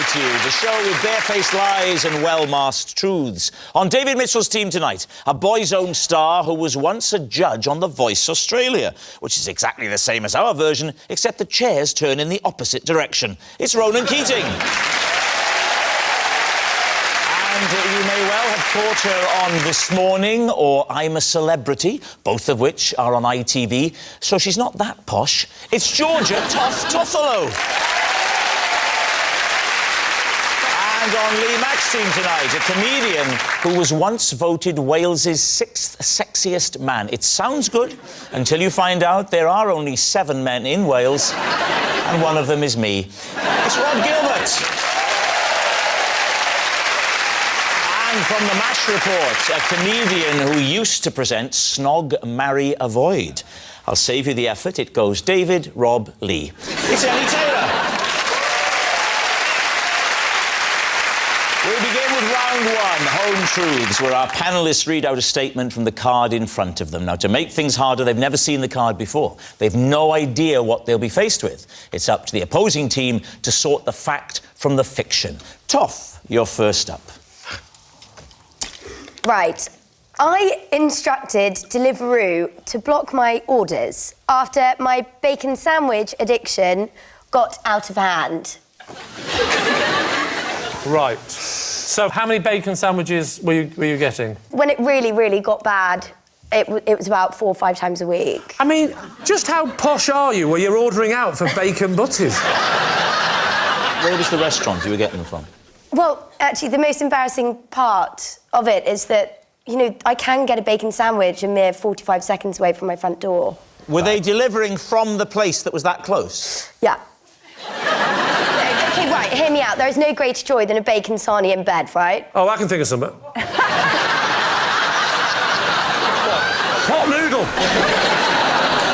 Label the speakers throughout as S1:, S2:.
S1: to You, the show with barefaced lies and well-masked truths. On David Mitchell's team tonight, a Boys' Own star who was once a judge on The Voice Australia, which is exactly the same as our version, except the chairs turn in the opposite direction. It's Ronan Keating. And you may well have caught her on This Morning or I'm a Celebrity, both of which are on ITV, so she's not that posh. It's Georgia Toffolo. And on Lee Mack's team tonight, a comedian who was once voted Wales's 6th sexiest man. It sounds good until you find out there are only 7 men in Wales, and one of them is me. It's Rod Gilbert. And from the MASH report, a comedian who used to present Snog, Marry, Avoid. I'll save you the effort. It goes David, Rob, Lee. It's Ellie Taylor. We begin with round one, Home Truths, where our panellists read out a statement from the card in front of them. Now, to make things harder, they've never seen the card before. They've no idea what they'll be faced with. It's up to the opposing team to sort the fact from the fiction. Toff, you're first up.
S2: Right. I instructed Deliveroo to block my orders after my bacon sandwich addiction got out of hand.
S3: Right. So how many bacon sandwiches were you getting?
S2: When it really, really got bad, it was about 4 or 5 times a week.
S3: I mean, just how posh are you where you're ordering out for bacon butties?
S1: Where was the restaurant you were getting them from?
S2: Well, actually, the most embarrassing part of it is that, you know, I can get a bacon sandwich a mere 45 seconds away from my front door.
S1: Were they delivering from the place that was that close?
S2: Yeah. OK, right, hear me out. There is no greater joy than a bacon sarnie in bed, right?
S3: Oh, I can think of something. Pot noodle.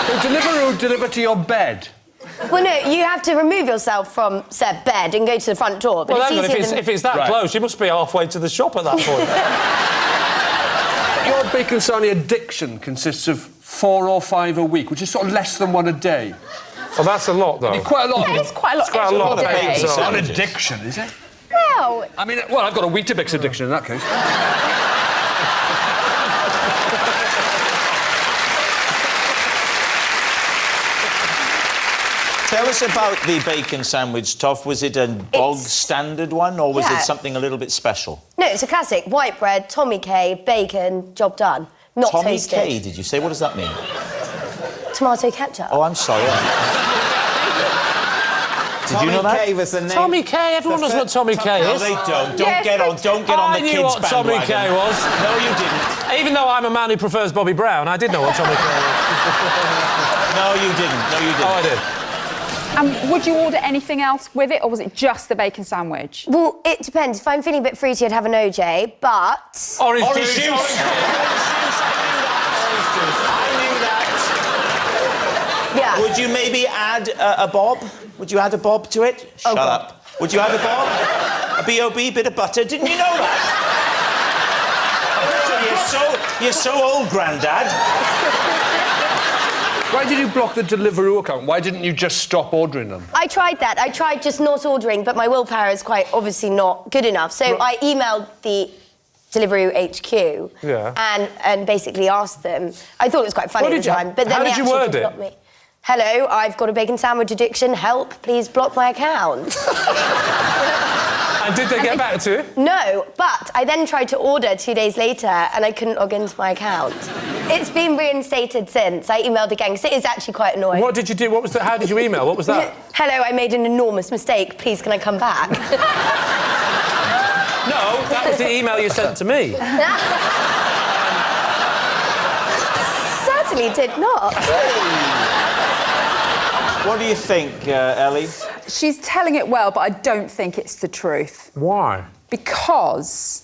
S4: Will Deliveroo deliver to your bed?
S2: Well, no, you have to remove yourself from said bed and go to the front door. But
S3: Well,
S2: it's easier than...
S3: if it's that close, you must be halfway to the shop at that point.
S4: Your bacon sarnie addiction consists of 4 or 5 a week, which is sort of less than 1 a day.
S3: Oh, that's a lot, though.
S4: Quite a lot.
S2: Yeah, it's quite a lot.
S3: Quite a lot of bacon
S4: It's not
S3: sandwiches.
S4: an addiction, is it?
S2: Well...
S4: I mean, well, I've got a Weetabix addiction in that case.
S1: Tell us about the bacon sandwich, Toff. Was it a bog standard one, or was it something a little bit special?
S2: No, it's a classic. White bread, Tommy K, bacon, job done. Not
S1: Tommy
S2: toasted.
S1: K, did you say? What does that mean?
S2: Tomato ketchup.
S1: Oh, I'm sorry. Did you know that?
S5: Tommy K was the name.
S3: Tommy K, everyone knows what Tommy K
S1: No,
S3: is.
S1: they don't. Don't
S2: Yes,
S1: get on
S3: I
S1: the
S3: knew
S1: kids'
S3: what Tommy
S1: bandwagon.
S3: K was.
S1: No, you didn't.
S3: Even though I'm a man who prefers Bobby Brown, I did know what Tommy K was.
S1: No, you didn't. No, you didn't.
S3: Oh, I did.
S6: And would you order anything else with it, or was it just the bacon sandwich?
S2: Well, it depends. If I'm feeling a bit fruity, I'd have an OJ, but...
S3: Orange
S1: juice.
S3: juice.
S1: I knew that.
S2: Yeah.
S1: Would you maybe add a bob? Would you add a bob to it? Shut up. Would you add a bob? A B.O.B., bit of butter? Didn't you know that? You're so old, Grandad.
S4: Why did you block the Deliveroo account? Why didn't you just stop ordering them?
S2: I tried that. I tried just not ordering, but my willpower is quite obviously not good enough. So I emailed the Deliveroo HQ and basically asked them. I thought it was quite funny at the time, but then
S3: how
S2: they
S3: did you
S2: actually
S3: word
S2: did
S3: it?
S2: block me. Hello, I've got a bacon sandwich addiction. Help, please block my account.
S3: And did they get back to you?
S2: No, but I then tried to order 2 days later and I couldn't log into my account. It's been reinstated since. I emailed again because it is actually quite annoying.
S3: What did you do? What was that? How did you email? What was that?
S2: Hello, I made an enormous mistake. Please, can I come back?
S3: No, that was the email you sent to me.
S2: Certainly did not.
S1: What do you think, Ellie?
S6: She's telling it well, but I don't think it's the truth.
S3: Why?
S6: Because,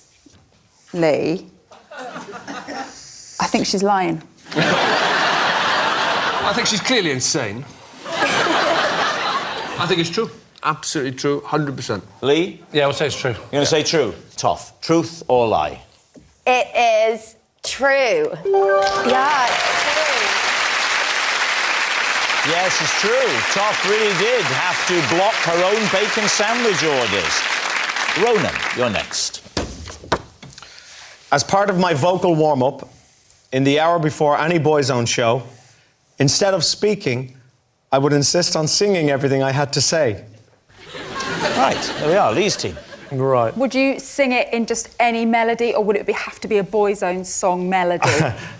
S6: Lee, I think she's lying.
S4: I think she's clearly insane. I think it's true. Absolutely true, 100%.
S1: Lee?
S3: Yeah, I'll say it's true.
S1: You're going to say true. Toff. Truth or lie?
S2: It is true. Yeah, it's true.
S1: Yes, it's true. Toff really did have to block her own bacon sandwich orders. Ronan, you're next.
S5: As part of my vocal warm-up, in the hour before any Boys Own show, instead of speaking, I would insist on singing everything I had to say.
S1: Right, there we are, Lee's team.
S3: Right.
S6: Would you sing it in just any melody, or would it have to be a Boys Own song melody?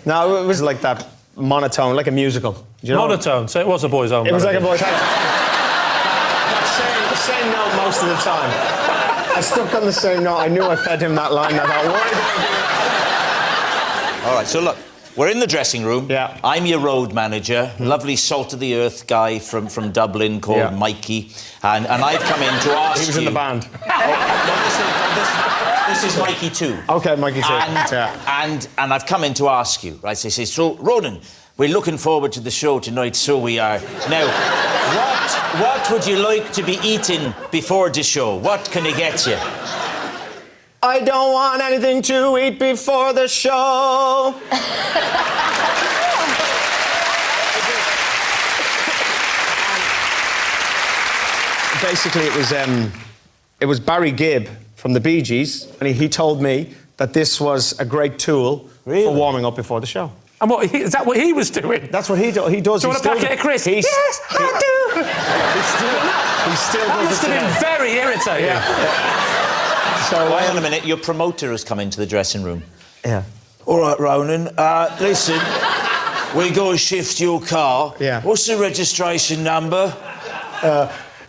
S5: No, it was like that monotone, like a musical. Do you know?
S3: Monotone, so it was a Boys Own.
S5: It was like a Boys Own. The same note most of the time. I stuck on the same note. I knew I fed him that line. I thought, why did I do it?
S1: All right, so look, we're in the dressing room.
S5: Yeah.
S1: I'm your road manager, lovely salt-of-the-earth guy from Dublin called Mikey, and I've come in to ask you...
S5: He was in the band.
S1: This is Mikey too.
S5: OK, Mikey too.
S1: And I've come in to ask you, right? So, Ronan, we're looking forward to the show tonight, so we are. Now, what would you like to be eating before the show? What can I get you?
S5: I don't want anything to eat before the show. Basically, it was Barry Gibb from the Bee Gees, and he told me that this was a great tool for warming up before the show.
S3: And is that what he was doing?
S5: That's what he does. He does.
S3: Do you want a packet of crisps? Yes, I do.
S5: He still
S3: That
S5: does
S3: must
S5: it
S3: have been
S5: today.
S3: very irritating.
S5: Yeah. So,
S1: Hang on a minute, your promoter has come into the dressing room.
S5: Yeah.
S1: All right, Ronan, listen, we go shift your car.
S5: Yeah.
S1: What's the registration number?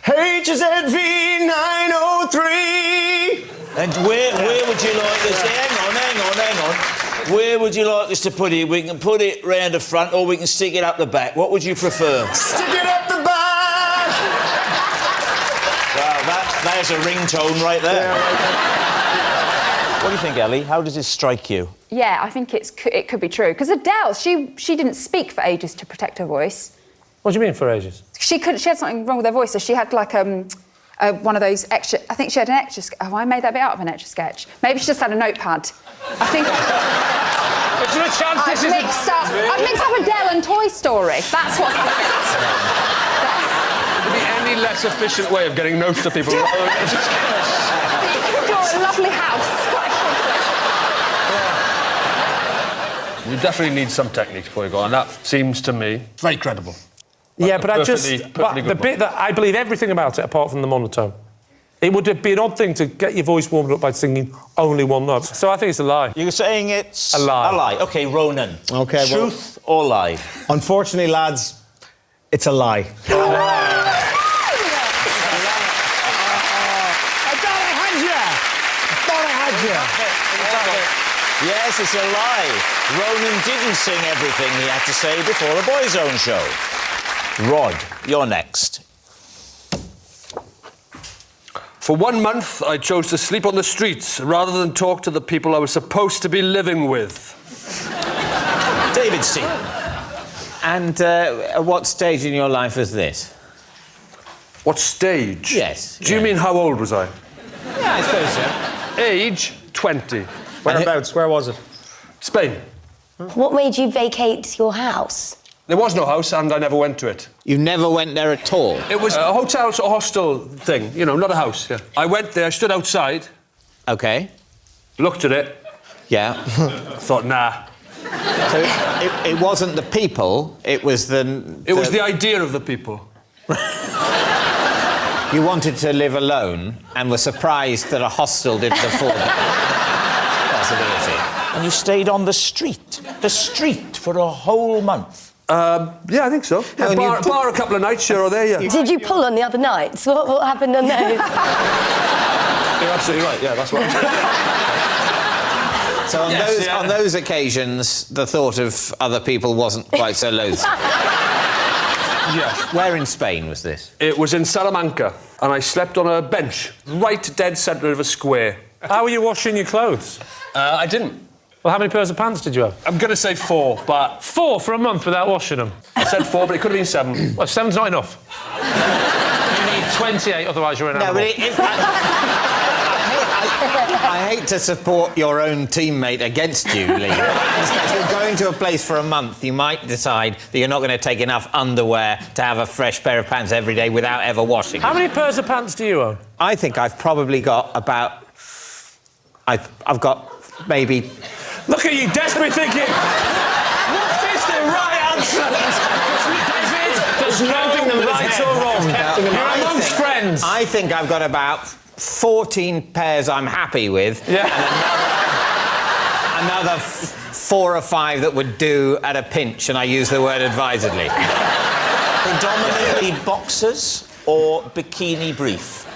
S5: HZV 903.
S1: And where would you like us... Hang on. Where would you like us to put it? We can put it round the front or we can stick it up the back. What would you prefer?
S5: Stick it up the back.
S1: Well, there's a ringtone right there. What do you think, Ellie? How does this strike you?
S6: Yeah, I think it could be true. Because Adele, she didn't speak for ages to protect her voice.
S3: What do you mean for ages?
S6: She had something wrong with her voice, so she had like one of those extra... I think she had an extra... Oh, I made that bit out of an extra sketch. Maybe she just had a notepad. I think...
S3: Is there a chance
S6: I've mixed up Adele and Toy Story. That's what's happened.
S4: Would there be any less efficient way of getting notes to people?
S6: You could draw a lovely house.
S4: You definitely need some techniques before you go on. That seems to me very credible.
S3: Yeah, but
S4: Perfectly
S3: the
S4: good
S3: bit that I believe everything about it, apart from the monotone. It would be an odd thing to get your voice warmed up by singing only one note. So I think it's a lie.
S1: You're saying it's...
S3: A lie.
S1: A lie. OK, Ronan.
S5: OK,
S1: Truth or lie?
S5: Unfortunately, lads, it's a lie.
S3: I thought I had you.
S1: Yes, it's a lie. Ronan didn't sing everything he had to say before a Boys Own show. Rod, you're next.
S4: For 1 month, I chose to sleep on the streets rather than talk to the people I was supposed to be living with.
S1: David's team.
S7: And at what stage in your life was this?
S4: What stage?
S7: Yes.
S4: Do you mean how old was I?
S7: Yeah, I suppose so.
S4: Age 20.
S5: Whereabouts? Where was it?
S4: Spain.
S2: What made you vacate your house?
S4: There was no house and I never went to it.
S7: You never went there at all?
S4: It was a hotel or hostel thing, you know, not a house. Yeah. I went there, stood outside,
S7: OK.
S4: looked at it,
S7: Yeah.
S4: thought, nah.
S7: So it wasn't the people, it was the...
S4: It was the idea of the people.
S7: You wanted to live alone and were surprised that a hostel didn't afford the possibility.
S1: And you stayed on the street for a whole month.
S4: Yeah, I think so. Yeah, bar a couple of nights here or there, yeah.
S2: Did you pull on the other nights? What happened on those?
S4: You're absolutely right, yeah, that's what I'm saying.
S7: So on those occasions, the thought of other people wasn't quite so loathsome.
S4: Yes.
S7: Where in Spain was this?
S4: It was in Salamanca, and I slept on a bench, right dead centre of a square.
S3: How were you washing your clothes?
S4: I didn't.
S3: Well, how many pairs of pants did you have?
S4: I'm going to say 4, but...
S3: 4 for a month without washing them?
S4: I said 4, but it could have been 7.
S3: Well, 7's not enough. You need 28, otherwise you're an animal.
S7: No, but I hate to support your own teammate against you, Lee. If you're going to a place for a month, you might decide that you're not going to take enough underwear to have a fresh pair of pants every day without ever washing.
S3: How many pairs of pants do you own?
S7: I think I've probably got about... I've got maybe...
S3: Look at you, desperate thinking. Was this the right answer? There's no right or wrong. You're amongst friends.
S7: I think I've got about 14 pairs I'm happy with.
S3: Yeah.
S7: And another 4 or 5 that would do at a pinch, and I use the word advisedly.
S1: Predominantly boxers or bikini brief?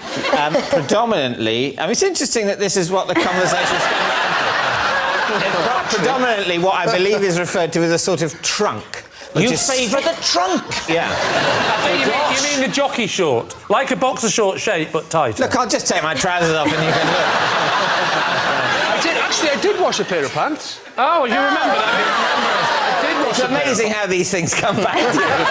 S7: Predominantly... I mean, it's interesting that this is what the conversation's going on. Predominantly what I believe is referred to as a sort of trunk.
S1: You favour the trunk?
S7: Yeah.
S3: I think you mean the jockey short. Like a boxer short shape, but tighter.
S7: Look, I'll just take my trousers off and you can look.
S4: I did wash a pair of pants.
S3: Oh, you remember that?
S7: It's amazing how these things come back to you.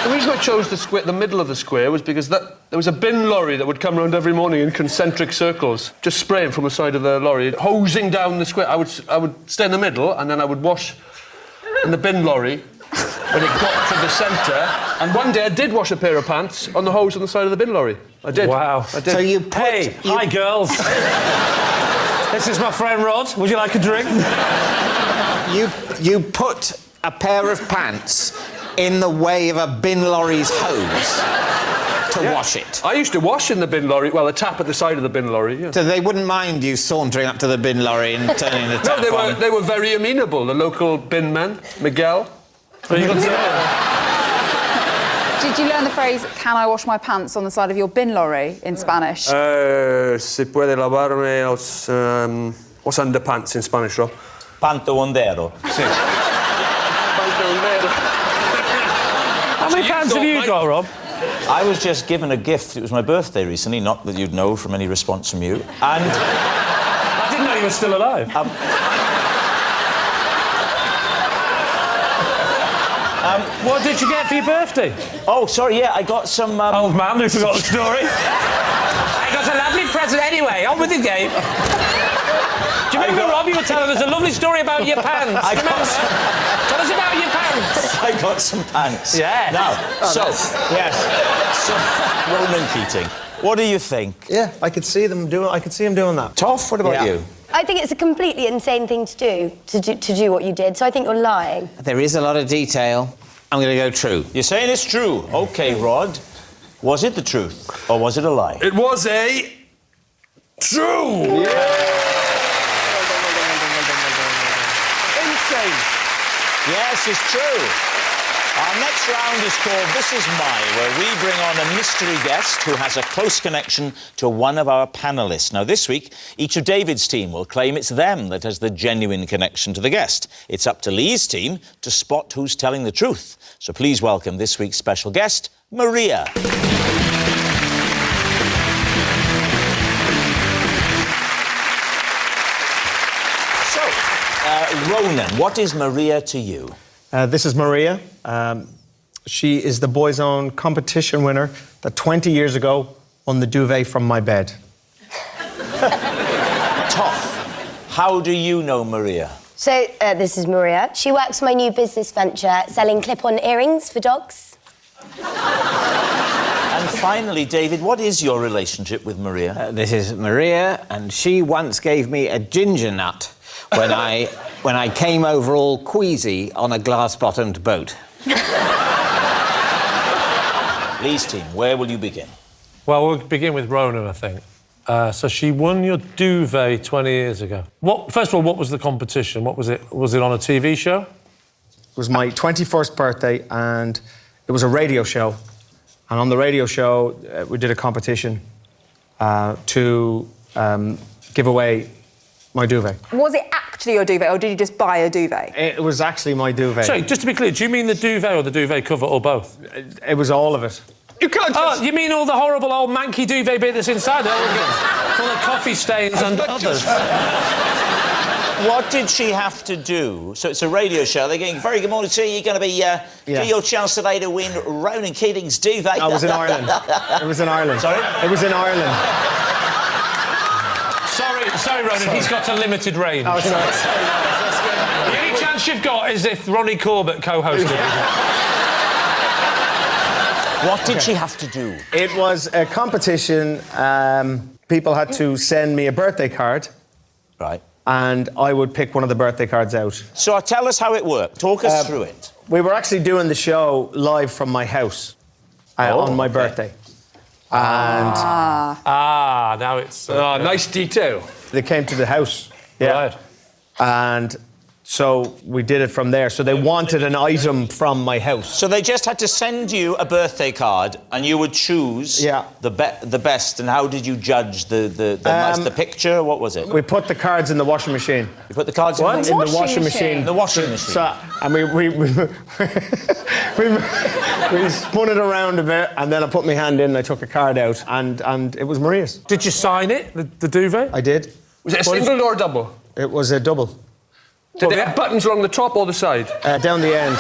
S4: The reason I chose the middle of the square was because there was a bin lorry that would come round every morning in concentric circles, just spraying from the side of the lorry, hosing down the square. I would stay in the middle, and then I would wash in the bin lorry when it got to the centre. And one day I did wash a pair of pants on the hose on the side of the bin lorry. I did.
S3: Wow.
S4: I did.
S7: So you put...
S3: Hey, hi, girls. This is my friend Rod. Would you like a drink?
S7: You put a pair of pants in the way of a bin lorry's hose to wash it.
S4: I used to wash in the bin lorry, well, a tap at the side of the bin lorry, yeah.
S7: So they wouldn't mind you sauntering up to the bin lorry and turning the tap on?
S4: They were very amenable, the local bin men, Miguel.
S3: Did
S6: you learn the phrase, can I wash my pants on the side of your bin lorry in Spanish?
S4: Se puede lavarme los... what's underpants in Spanish, Rob?
S1: Pantalondero.
S4: Sí. Pantalondero.
S3: How many pants have you got, Rob?
S1: I was just given a gift. It was my birthday recently, not that you'd know from any response from you. And...
S3: I didn't know you were still alive. What did you get for your birthday?
S1: Oh, sorry, yeah, I got some...
S3: Old man who forgot the story. I got a lovely present anyway. On with the game. Do you remember, Rob, you were telling us a lovely story about your pants? Tell us about your pants.
S1: I got some pants.
S3: Yeah.
S1: Now, so, Ronan Keating, what do you think?
S5: Yeah, I could see him doing that.
S1: Toff, what about you?
S2: I think it's a completely insane thing to do what you did, so I think you're lying.
S7: There is a lot of detail. I'm going to go true.
S1: You're saying it's true. OK, Rod. Was it the truth, or was it a lie?
S4: It was a... true!
S1: Insane. Yes, it's true. Our next round is called This Is My, where we bring on a mystery guest who has a close connection to one of our panellists. Now, this week, each of David's team will claim it's them that has the genuine connection to the guest. It's up to Lee's team to spot who's telling the truth. So please welcome this week's special guest, Maria. So, Ronan, what is Maria to you?
S5: This is Maria. She is the Boys' Own competition winner that 20 years ago won the duvet from my bed.
S1: Toff, how do you know Maria?
S2: So, this is Maria. She works my new business venture, selling clip-on earrings for dogs.
S7: And
S1: finally, David, what is your relationship with Maria?
S7: This is Maria, and she once gave me a ginger nut when I came over all queasy on a glass-bottomed boat.
S1: Lee's team, where will you begin?
S3: Well, we'll begin with Ronan, I think. So she won your duvet 20 years ago. First of all, what was the competition? What was it? Was it on a TV show?
S5: It was my 21st birthday, and it was a radio show. And on the radio show, we did a competition to give away my duvet.
S6: Was it actually your duvet, or did you just buy a duvet?
S5: It was actually my duvet.
S3: Sorry, just to be clear, do you mean the duvet or the duvet cover, or both?
S5: It was all of it.
S4: You can't just...
S3: Oh, you mean all the horrible old manky duvet bit that's inside it? Full of coffee stains and others.
S1: What did she have to do? So it's a radio show. They're going, very good morning to you. You're going to be get your chance today to win Ronan Keating's duvet.
S5: I was in Ireland. It was in Ireland.
S1: Sorry?
S5: It was in Ireland.
S1: Sorry,
S3: Sorry, Ronan, he's got a limited range.
S5: Oh, sorry.
S3: The only chance you've got is if Ronnie Corbett co-hosted.
S1: What did she have to do?
S5: It was a competition. People had to send me a birthday card,
S1: Right.
S5: and I would pick one of the birthday cards out.
S1: So tell us how it worked. Talk us through it.
S5: We were actually doing the show live from my house on my birthday. And
S3: Now it's...
S4: nice detail.
S5: they came to the house.
S3: Right.
S5: And so we did it from there. So they wanted an item from my house.
S1: So they just had to send you a birthday card, and you would choose the best. And how did you judge the picture? What was it?
S5: We put the cards in the washing machine.
S1: You put the cards
S5: in the washing machine.
S1: In the washing machine.
S5: So, and we spun it around a bit, and then I put my hand in and I took a card out, and it was Maria's.
S3: Did you sign it, the duvet?
S5: I did.
S4: Was it a single or a double?
S5: It was a double.
S4: Did they have buttons along the top or the side?
S5: Down the end.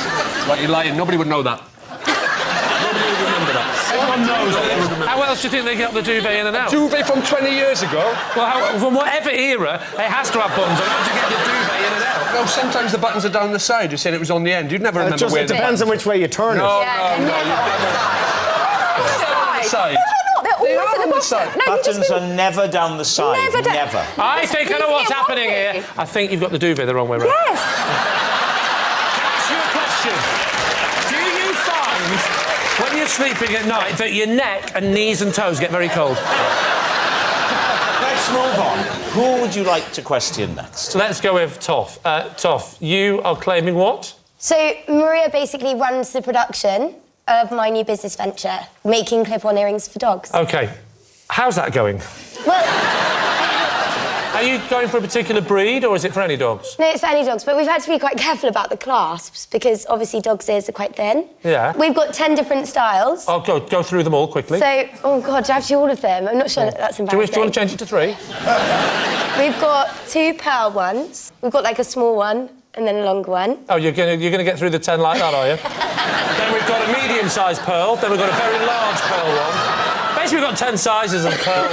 S4: Right, you're lying. Nobody would know that. Nobody would remember that. Everyone knows that they would remember.
S3: How else do you think they get the duvet in and out?
S4: Duvet from 20 years ago?
S3: Well, from whatever era, it has to have buttons on how to get the duvet in and out.
S4: No, sometimes the buttons are down the side. You're saying it was on the end. You'd never remember where
S5: It depends on which way you turn it.
S4: No. Side.
S6: They're always at the bottom. No,
S1: Buttons are never down the side. Never.
S3: I think I know what's happening here. I think you've got the duvet the wrong way around.
S6: Yes.
S3: Can I ask you a question? Do you find, when you're sleeping at night, that your neck and knees and toes get very cold?
S1: Let's move on. Who would you like to question next?
S3: Let's go with Toff. Toff, you are claiming what?
S2: So Maria basically runs the production of my new business venture, making clip-on earrings for dogs.
S3: OK. How's that going?
S2: Well,
S3: Are you going for a particular breed, or is it for any dogs?
S2: no, it's for any dogs, but we've had to be quite careful about the clasps because obviously dogs' ears are quite thin.
S3: Yeah.
S2: We've got 10 different styles.
S3: I'll go through them all quickly.
S2: So, oh God, do I have to do all of them? I'm not sure that's
S3: do you
S2: embarrassing.
S3: want to change it to 3?
S2: We've got 2 pearl ones. We've got like a small one and then a longer one.
S3: Oh, you're gonna get through the 10 like that, are you? Then we've got a medium-sized pearl. Then we've got a very large pearl one. Basically, we've got 10 sizes of pearl.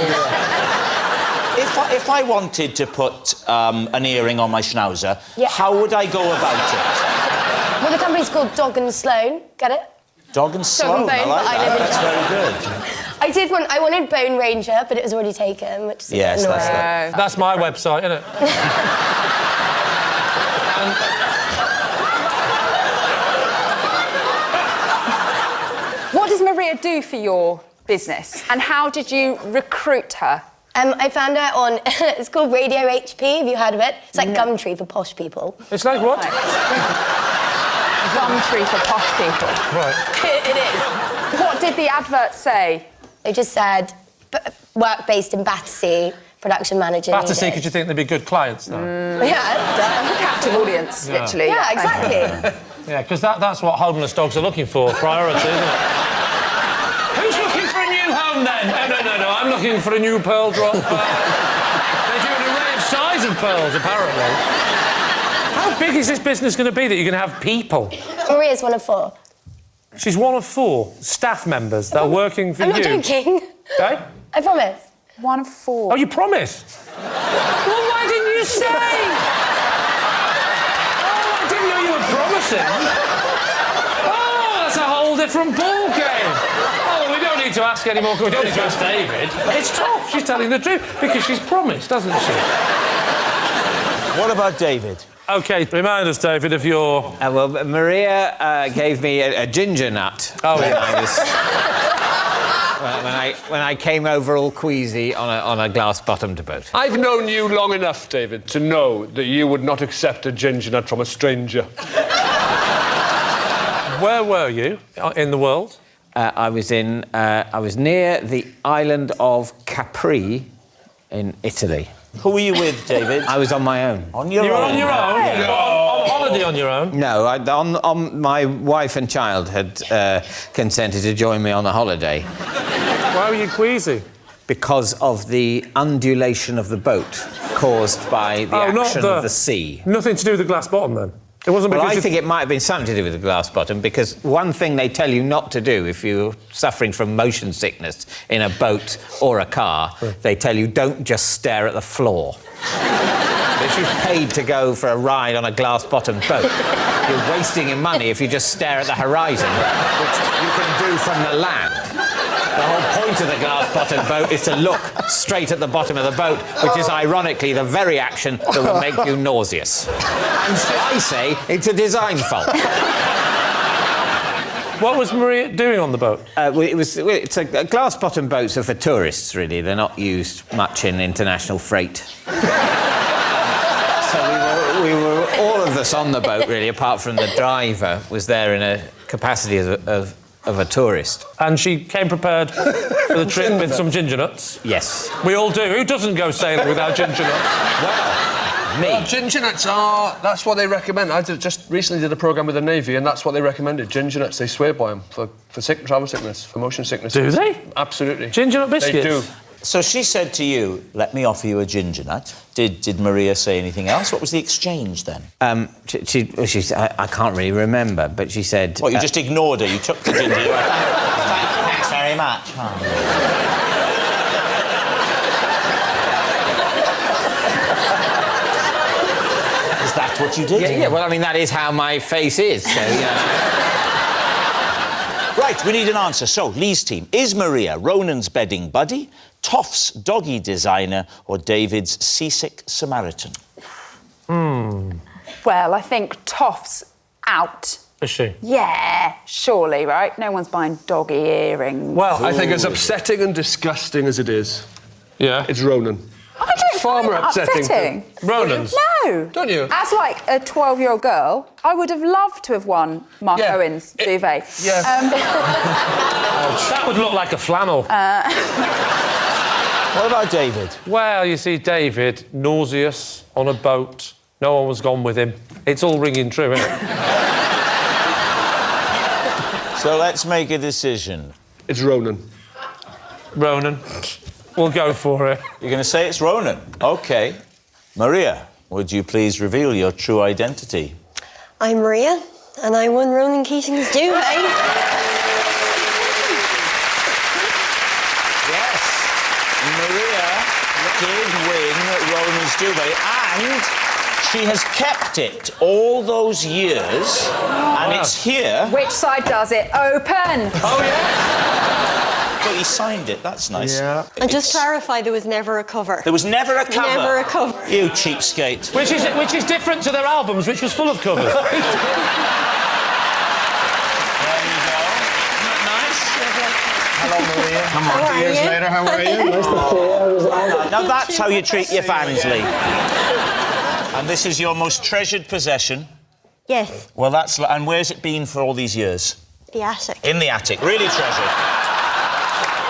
S1: If I wanted to put an earring on my schnauzer, how would I go about it?
S2: Well, the company's called Dog and Sloan. Get it?
S1: Dog and Sloan. I like that. That's very good.
S2: I wanted Bone Ranger, but it was already taken, which is
S1: Yes,
S2: annoying.
S3: That's my website, isn't it?
S6: What does Maria do for your business, and how did you recruit her?
S2: I found her on, it's called Radio HP, have you heard of it? It's like Gumtree for posh people.
S3: It's like what?
S6: Gumtree for posh people.
S3: Right.
S2: It is.
S6: What did the advert say?
S2: They just said, work based in Battersea, production manager.
S3: Battersea,
S2: needed.
S3: because you think they'd be good clients, though.
S2: Yeah,
S6: Captive audience, literally.
S2: yeah, exactly.
S3: Yeah, because that's what homeless dogs are looking for, priority, isn't it? Who's looking for a new home, then? No, I'm looking for a new pearl drop. They do an array of size of pearls, apparently. How big is this business going to be that you're going to have people?
S2: Maria's one of 4.
S3: She's one of 4 staff members that are working for
S2: I'm
S3: you.
S2: not joking.
S3: Okay?
S2: I promise.
S6: One of 4.
S3: Oh, you promise? Well, why didn't you say? Oh, I didn't know you were promising. Oh, that's a whole different ball game. Oh, we don't need to ask any more. We don't need to ask David. It's tough. She's telling the truth because she's promised, doesn't she?
S1: What about David?
S3: OK, remind us, David, of your...
S7: Well, Maria gave me a ginger nut.
S3: Oh, yeah.
S7: When I came over all queasy on a glass-bottomed boat.
S4: I've known you long enough, David, to know that you would not accept a ginger nut from a stranger.
S3: Where were you in the world?
S7: I was near the island of Capri in Italy.
S1: Who were you with, David?
S7: I was on my own.
S1: On your
S3: You were
S1: own?
S3: on your own?
S1: Yeah.
S3: On holiday on your own?
S7: No, my wife and child had consented to join me on the holiday.
S3: Why were you queasy?
S7: Because of the undulation of the boat caused by the action of the sea.
S3: Nothing to do with the glass bottom, then? It wasn't because
S7: Well, I think it might have been something to do with the glass bottom, because one thing they tell you not to do if you're suffering from motion sickness in a boat or a car, they tell you don't just stare at the floor. If you've paid to go for a ride on a glass-bottomed boat, you're wasting your money if you just stare at the horizon, which you can do from the land. The whole point of the glass-bottomed boat is to look straight at the bottom of the boat, which is ironically the very action that will make you nauseous. And so I say it's a design fault.
S3: What was Maria doing on the boat?
S7: Glass-bottom boats are for tourists, really. They're not used much in international freight. So we were all of us on the boat, really, apart from the driver, was there in a capacity of a tourist.
S3: And she came prepared for the trip with some ginger nuts?
S7: Yes.
S3: We all do. Who doesn't go sailing without ginger nuts?
S7: Well, me.
S4: Well, ginger nuts are... That's what they recommend. Just recently did a programme with the Navy, and that's what they recommended. Ginger nuts, they swear by them for travel sickness, for motion sickness.
S3: Do they?
S4: Absolutely.
S3: Ginger nut biscuits?
S4: They do.
S1: So she said to you, let me offer you a ginger nut. Did Maria say anything else? What was the exchange then?
S7: She I can't really remember, but she said...
S1: What, you just ignored her? You took the ginger... You were like, thanks very much. Is that what you did?
S7: Yeah, well, I mean, that is how my face is, so,
S1: Right, we need an answer. So, Lee's team. Is Maria Ronan's bedding buddy, Toff's doggy designer, or David's seasick Samaritan?
S6: Well, I think Toff's out.
S3: Is she?
S6: Yeah, surely, right? No one's buying doggy earrings.
S3: Well,
S4: I think as upsetting and disgusting as it is,
S3: yeah.
S4: it's Ronan.
S6: I don't
S4: Far more
S6: find that
S4: upsetting.
S3: Ronan's?
S6: No.
S4: Don't you?
S6: As, like, a 12-year-old girl, I would have loved to have won Mark
S4: Yeah.
S6: Owen's duvet.
S4: Yeah.
S3: That would look like a flannel.
S1: What about David?
S3: Well, you see, David, nauseous, on a boat. No one was gone with him. It's all ringing true, isn't it?
S1: So let's make a decision.
S4: It's Ronan.
S3: Ronan. We'll go for it.
S1: You're going to say it's Ronan? OK. Maria, would you please reveal your true identity?
S8: I'm Maria, and I won Ronan Keating's duvet.
S1: Yes, Maria did win Ronan's duvet, and she has kept it all those years, and it's here.
S6: Which side does it? Open!
S3: Oh, yeah?
S1: But he signed it, that's nice.
S5: Yeah.
S8: And just clarify, there was never a cover.
S1: There was never a cover.
S8: Never a cover.
S1: You cheapskate.
S3: Which is different to their albums, which was full of covers.
S1: There you go. Isn't that nice? Hello, Maria.
S8: How are you?
S5: Years later, how are you? Nice to see you.
S1: Now that's how you treat your fans, Lee. And this is your most treasured possession.
S8: Yes,
S1: Well, that's... And where's it been for all these years?
S8: the attic.
S1: In the attic. Really treasured.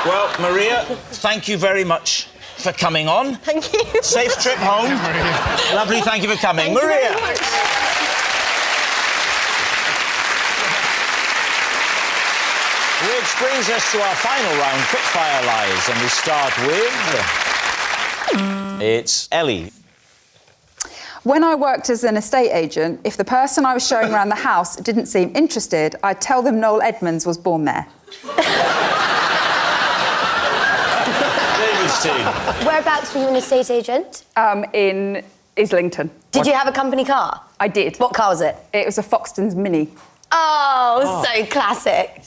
S1: Well, Maria, thank you very much for coming on.
S8: Thank you.
S1: Safe trip home. Lovely, thank you for coming.
S8: Thank you
S1: Maria.
S8: very much.
S1: Which brings us to our final round, quickfire lies, and we start with... It's Ellie.
S6: When I worked as an estate agent, if the person I was showing around the house didn't seem interested, I'd tell them Noel Edmonds was born there.
S1: David's team.
S2: Whereabouts were you an estate agent?
S6: In Islington.
S2: Did you have a company car?
S6: I did.
S2: What car was it?
S6: It was a Foxtons Mini.
S2: Oh, so classic.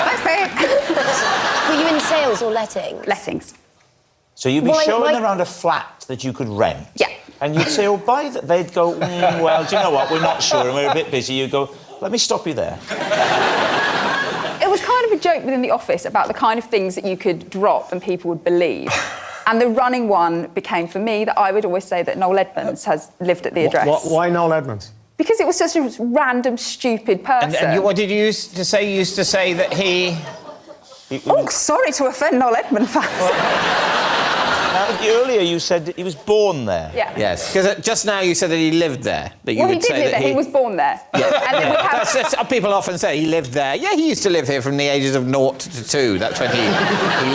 S6: Thanks, babe.
S2: Were you in sales or letting?
S6: Lettings.
S1: So you'd be
S2: Why-
S1: showing
S2: why-
S1: around a flat that you could rent.
S6: Yeah.
S1: And you'd say, oh, buy that. They'd go, well, do you know what? We're not sure and we're a bit busy. You'd go, let me stop you there.
S6: It was kind of a joke within the office about the kind of things that you could drop and people would believe. And the running one became, for me, that I would always say that Noel Edmonds has lived at the address.
S5: Why Noel Edmonds?
S6: Because it was such a random, stupid person.
S7: And what did you used to say? You used to say that he...
S6: Oh, sorry to offend Noel Edmonds fans.
S1: Now, earlier you said that he was born there.
S6: Yeah.
S7: Yes, because just now you said that he lived there. That you
S6: Well, he
S7: would
S6: did
S7: say
S6: live
S7: that
S6: there. He was born there. And then we have...
S7: That's people often say he lived there. Yeah, he used to live here from the ages of 0 to 2. That's when he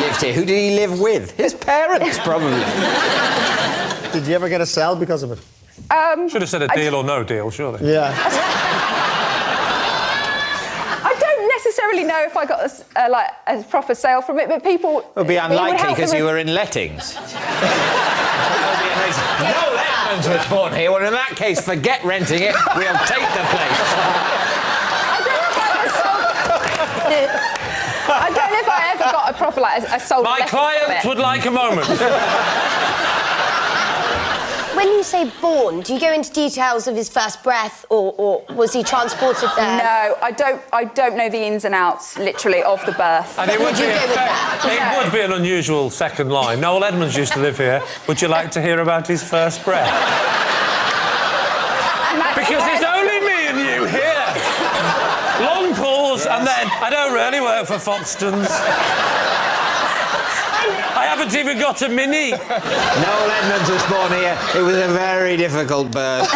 S7: lived here. Who did he live with? His parents, probably.
S5: Did you ever get a cell because of it?
S3: Should have said a deal or no deal, surely.
S5: Yeah.
S6: I don't necessarily know if I got a proper sale from it, but people...
S7: It would be unlikely because you were in lettings. Noel Edmonds was born here. Well, in that case, forget renting it. We'll take the place.
S6: I don't know if I ever got a proper, a sold
S3: My
S6: letter
S3: client
S6: from it.
S3: would like a moment.
S2: When you say born, do you go into details of his first breath, or was he transported there?
S6: No, I don't know the ins and outs, literally, of the birth.
S3: And it would,
S2: Would you go with that?
S3: it would be an unusual second line. Noel Edmonds used to live here. Would you like to hear about his first breath? Because it's only me and you here. Long pause, and then I don't really work for Foxtons. I haven't even got a mini.
S7: Noel Edmonds was born here. It was a very difficult birth.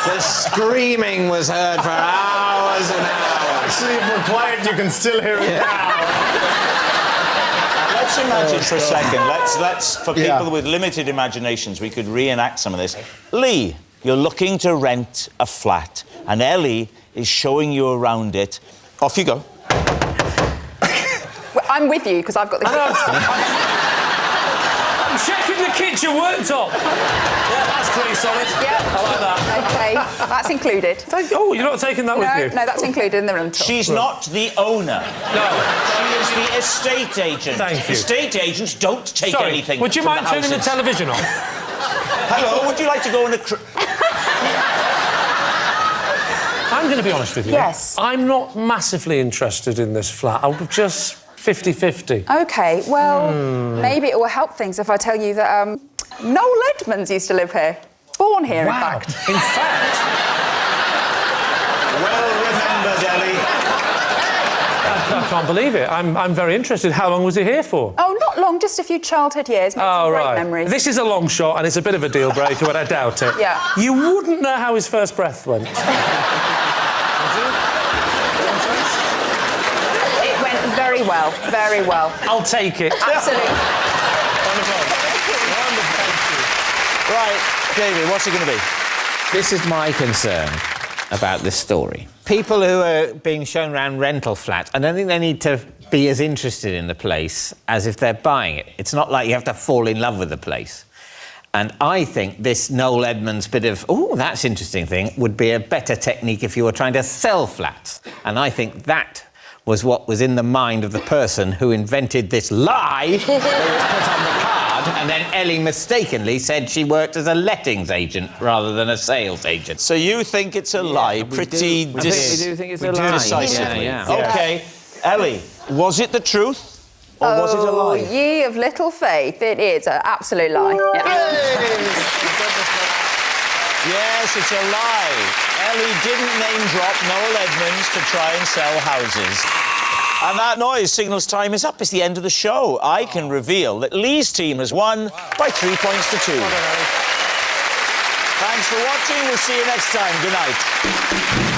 S7: The screaming was heard for hours and hours.
S5: Actually, if we're quiet, you can still hear it now.
S1: Let's imagine for a second. Let's for people with limited imaginations, we could reenact some of this. Lee, you're looking to rent a flat, and Ellie is showing you around it. Off you go.
S6: Well, I'm with you, because I've got the keys.
S3: I'm checking the kitchen worktop. Yeah, that's pretty solid.
S6: Yeah.
S3: I like that.
S6: OK, that's included.
S3: Oh, you're not taking that with you?
S6: No, that's included in the rental.
S1: She's not the owner.
S3: No.
S1: She is the estate agent.
S3: Thank you.
S1: Estate agents don't take
S3: Sorry,
S1: anything
S3: would you
S1: from
S3: mind
S1: the
S3: turning the
S1: houses.
S3: television off?
S1: Hello, would you like to go on a
S3: I'm going to be honest with you.
S6: Yes.
S3: I'm not massively interested in this flat. I'm just 50-50.
S6: OK, well, maybe it will help things if I tell you that Noel Edmonds used to live here. Born here, in fact.
S3: In fact...
S1: Well remembered, Ellie.
S3: I can't believe it. I'm very interested. How long was he here for?
S6: Oh, not long, just a few childhood years. Made some great memories.
S3: This is a long shot and it's a bit of a deal breaker, but I doubt it.
S6: Yeah.
S3: You wouldn't know how his first breath went.
S6: It went very well, very well.
S3: I'll take it.
S6: Absolutely.
S1: Right, David, what's it going to be?
S7: This is my concern about this story. People who are being shown around rental flats, I don't think they need to be as interested in the place as if they're buying it. It's not like you have to fall in love with the place. And I think this Noel Edmonds bit of, oh, that's interesting thing, would be a better technique if you were trying to sell flats. And I think that was what was in the mind of the person who invented this lie that was put on the card. And then Ellie mistakenly said she worked as a lettings agent rather than a sales agent.
S1: So you think it's a lie, pretty
S7: we do think it's a lie.
S1: decisively.
S7: Yeah.
S1: OK, Ellie, was it the truth or was it a lie?
S6: Ye of little faith, it is an absolute lie. Yeah.
S1: Yes, it's a lie. Ellie didn't name drop Noel Edmonds to try and sell houses. And that noise signals time is up. It's the end of the show. I can reveal that Lee's team has won by 3 points to 2. Thanks for watching. We'll see you next time. Good night.